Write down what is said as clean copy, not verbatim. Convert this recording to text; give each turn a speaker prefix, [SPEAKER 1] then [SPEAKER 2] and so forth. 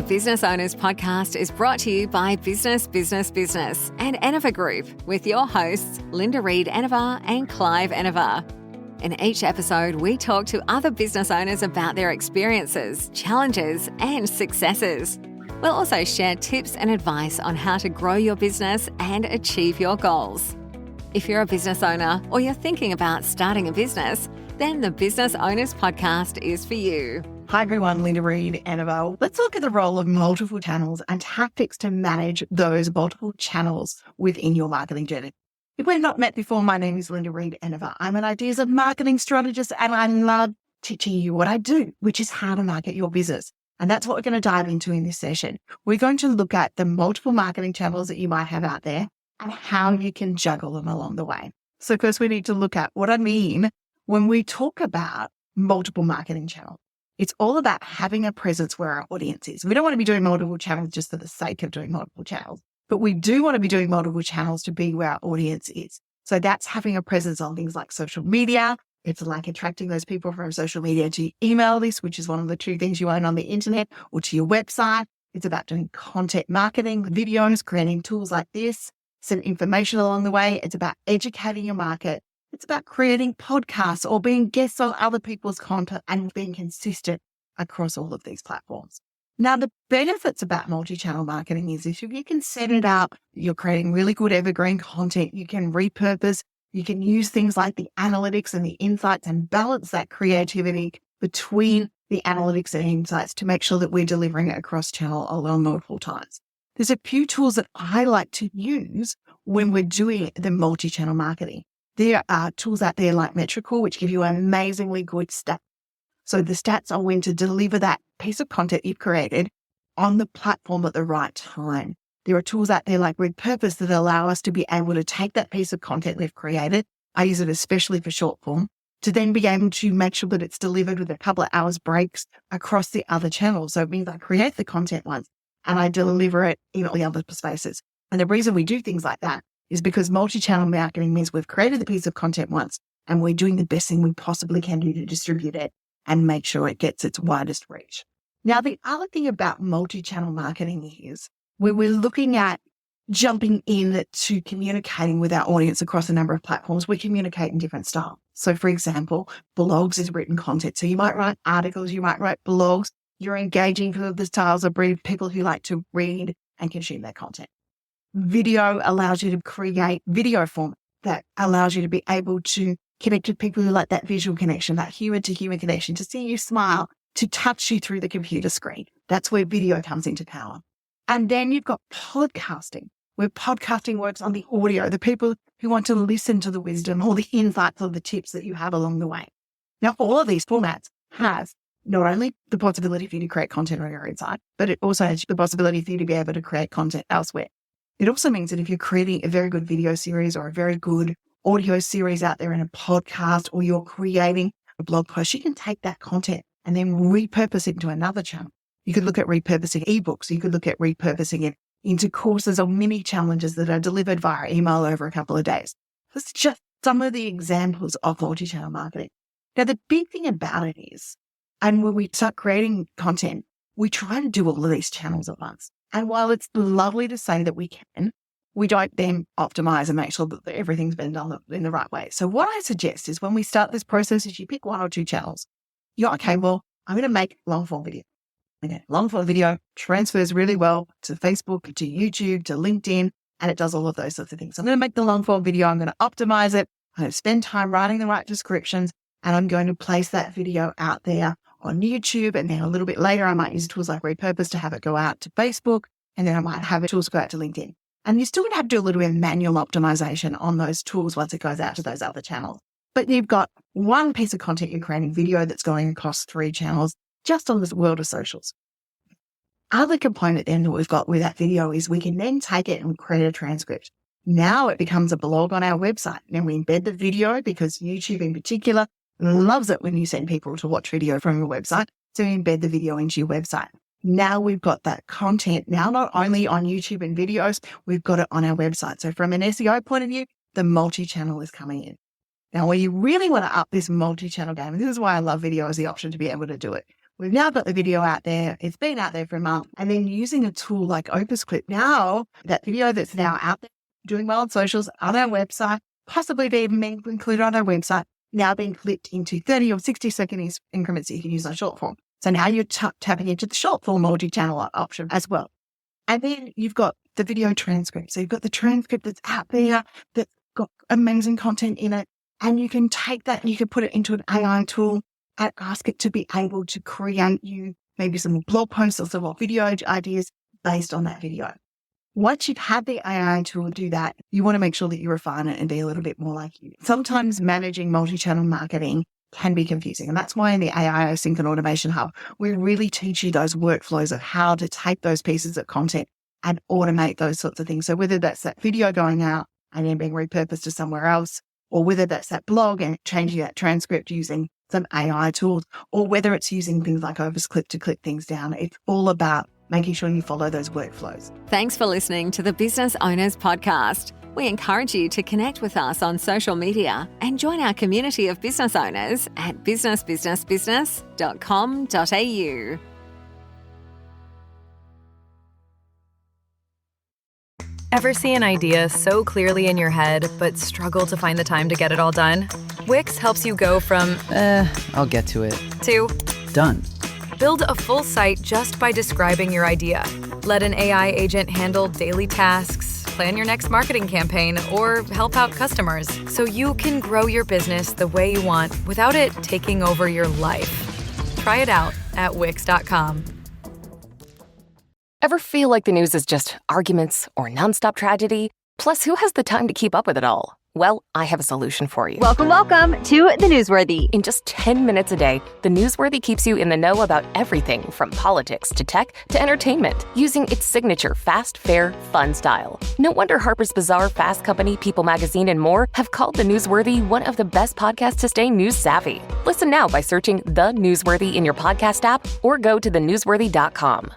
[SPEAKER 1] The Business Owners Podcast is brought to you by Business, Business, Business and Enever Group with your hosts, Linda Reed-Enever and Clive Enever. In each episode, we talk to other business owners about their experiences, challenges and successes. We'll also share tips and advice on how to grow your business and achieve your goals. If you're a business owner or you're thinking about starting a business, then the Business Owners Podcast is for you.
[SPEAKER 2] Hi everyone, Linda Reed-Enever. Let's look at the role of multiple channels and tactics to manage those multiple channels within your marketing journey. If we've not met before, my name is Linda Reed-Enever. I'm an ideas and marketing strategist and I love teaching you what I do, which is how to market your business. And that's what we're going to dive into in this session. We're going to look at the multiple marketing channels that you might have out there and how you can juggle them along the way. So first we need to look at what I mean when we talk about multiple marketing channels. It's all about having a presence where our audience is. We don't want to be doing multiple channels just for the sake of doing multiple channels, but we do want to be doing multiple channels to be where our audience is. So that's having a presence on things like social media. It's like attracting those people from social media to your email list, which is one of the two things you own on the internet, or to your website. It's about doing content marketing, videos, creating tools like this, some information along the way. It's about educating your market. It's about creating podcasts or being guests on other people's content and being consistent across all of these platforms. Now, the benefits about multi-channel marketing is if you can set it up, you're creating really good evergreen content, you can repurpose, you can use things like the analytics and the insights and balance that creativity between the analytics and insights to make sure that we're delivering it across channel along multiple times. There's a few tools that I like to use when we're doing the multi-channel marketing. There are tools out there like Metrical, which give you amazingly good stats. So the stats are when to deliver that piece of content you've created on the platform at the right time. There are tools out there like Repurposed that allow us to be able to take that piece of content we've created. I use it especially for short form to then be able to make sure that it's delivered with a couple of hours breaks across the other channels. So it means I create the content once and I deliver it in all the other spaces. And the reason we do things like that is because multi-channel marketing means we've created the piece of content once and we're doing the best thing we possibly can do to distribute it and make sure it gets its widest reach. Now, the other thing about multi-channel marketing is when we're looking at jumping in to communicating with our audience across a number of platforms, we communicate in different styles. So for example, blogs is written content. So you might write articles, you might write blogs. You're engaging for the styles of people who like to read and consume that content. Video allows you to create video format that allows you to be able to connect with people who like that visual connection, that human to human connection, to see you smile, to touch you through the computer screen. That's where video comes into power. And then you've got podcasting, where podcasting works on the audio, the people who want to listen to the wisdom or the insights or the tips that you have along the way. Now, all of these formats have not only the possibility for you to create content on your own site, but it also has the possibility for you to be able to create content elsewhere. It also means that if you're creating a very good video series or a very good audio series out there in a podcast, or you're creating a blog post, you can take that content and then repurpose it into another channel. You could look at repurposing ebooks. You could look at repurposing it into courses or mini challenges that are delivered via email over a couple of days. That's just some of the examples of multi-channel marketing. Now, the big thing about it is, and when we start creating content, we try to do all of these channels at once. And while it's lovely to say that we can, we don't then optimize and make sure that everything's been done in the right way. So what I suggest is when we start this process is you pick one or two channels. You're okay, well, I'm going to make long form video. Okay, long form video transfers really well to Facebook, to YouTube, to LinkedIn, and it does all of those sorts of things. So I'm going to make the long form video. I'm going to optimize it. I'm going to spend time writing the right descriptions, and I'm going to place that video out there on YouTube. And then a little bit later, I might use tools like Repurpose to have it go out to Facebook. And then I might have tools go out to LinkedIn. And you're still going to have to do a little bit of manual optimization on those tools once it goes out to those other channels. But you've got one piece of content you're creating, video that's going across 3 channels just on this world of socials. Other component then that we've got with that video is we can then take it and create a transcript. Now it becomes a blog on our website. Then we embed the video because YouTube in particular loves it when you send people to watch video from your website. So we embed the video into your website. Now we've got that content now not only on YouTube and videos, we've got it on our website. So from an SEO point of view, the multi-channel is coming in. Now, where you really want to up this multi-channel game, and this is why I love video as the option to be able to do it. We've now got the video out there. It's been out there for a month. And then using a tool like Opus Clip, now that video that's now out there doing well on socials, on our website, possibly even being included on our website, now being clipped into 30 or 60-second increments that you can use on short form. So now you're tapping into the short form multi-channel option as well. And then you've got the video transcript. So you've got the transcript that's out there that's got amazing content in it. And you can take that and you can put it into an AI tool and ask it to be able to create you maybe some blog posts or some more video ideas based on that video. Once you've had the AI tool do that, you want to make sure that you refine it and be a little bit more like you. Sometimes managing multi-channel marketing can be confusing. And that's why in the AI Sync and Automation Hub, we really teach you those workflows of how to take those pieces of content and automate those sorts of things. So whether that's that video going out and then being repurposed to somewhere else, or whether that's that blog and changing that transcript using some AI tools, or whether it's using things like Opus Clip to clip things down. It's all about making sure you follow those workflows.
[SPEAKER 1] Thanks for listening to the Business Owners Podcast. We encourage you to connect with us on social media and join our community of business owners at businessbusinessbusiness.com.au.
[SPEAKER 3] Ever see an idea so clearly in your head, but struggle to find the time to get it all done? Wix helps you go from,
[SPEAKER 4] I'll get to it,
[SPEAKER 3] to
[SPEAKER 4] done.
[SPEAKER 3] Build a full site just by describing your idea. Let an AI agent handle daily tasks, plan your next marketing campaign, or help out customers so you can grow your business the way you want without it taking over your life. Try it out at Wix.com.
[SPEAKER 5] Ever feel like the news is just arguments or nonstop tragedy? Plus, who has the time to keep up with it all? Well, I have a solution for you.
[SPEAKER 6] Welcome to The Newsworthy.
[SPEAKER 5] In just 10 minutes a day, The Newsworthy keeps you in the know about everything from politics to tech to entertainment, using its signature fast, fair, fun style. No wonder Harper's Bazaar, Fast Company, People Magazine, and more have called The Newsworthy one of the best podcasts to stay news savvy. Listen now by searching The Newsworthy in your podcast app or go to thenewsworthy.com.